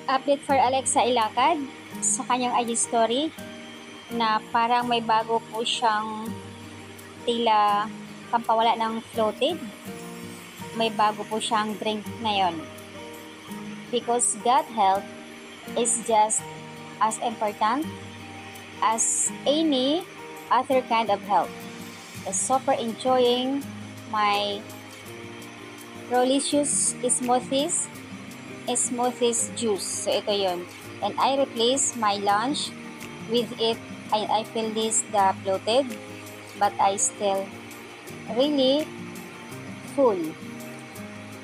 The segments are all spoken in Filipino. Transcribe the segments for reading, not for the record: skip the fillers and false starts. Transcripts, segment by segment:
Update for Alexa Ilacad sa kanyang IG story na parang may bago po siyang tila pampawala ng floated. May bago po siyang drink ngayon. Because gut health is just as important as any other kind of health. I'm super enjoying my Rolicious smoothies juice. So ito yun. And I replace my lunch with it. I feel this the bloated, but I still really full.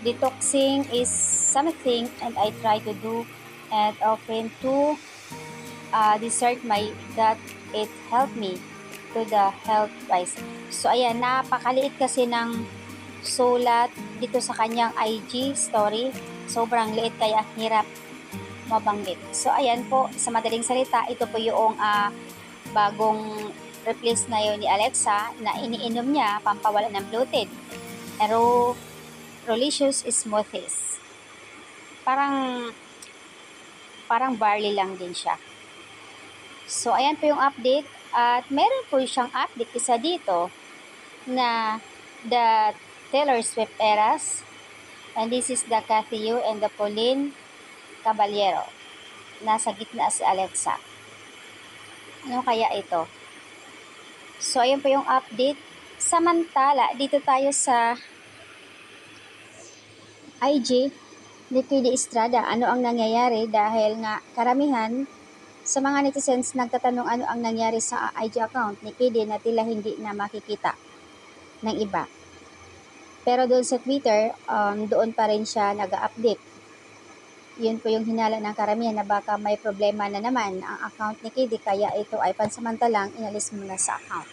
Detoxing is something and I try to do and often to dessert my gut. It helped me to the health wise. So ayan, napakaliit kasi ng sulat dito sa kanyang IG story. Sobrang liit kaya hirap mabanggit. So ayan po, sa madaling salita, ito po yung bagong replace ngayon ni Alexa na iniinom niya pampawala ng bloated. Rolicious smoothies. Parang barley lang din siya. So ayan po yung update at meron po siyang update isa dito na the Taylor Swift Eras, and this is the Cathy Yu and the Pauline Caballero. Nasa gitna si Alexa. Ano kaya ito? So, ayun po yung update. Samantala, dito tayo sa IG ni Kidi Estrada. Ano ang nangyayari? Dahil nga karamihan sa mga netizens nagtatanong ano ang nangyari sa IG account ni Kidi na tila hindi na makikita ng iba. Pero doon sa Twitter, doon pa rin siya nag-update. Yun po yung hinala ng karamihan na baka may problema na naman ang account ni Kidi kaya ito ay pansamantalang inalis muna sa account.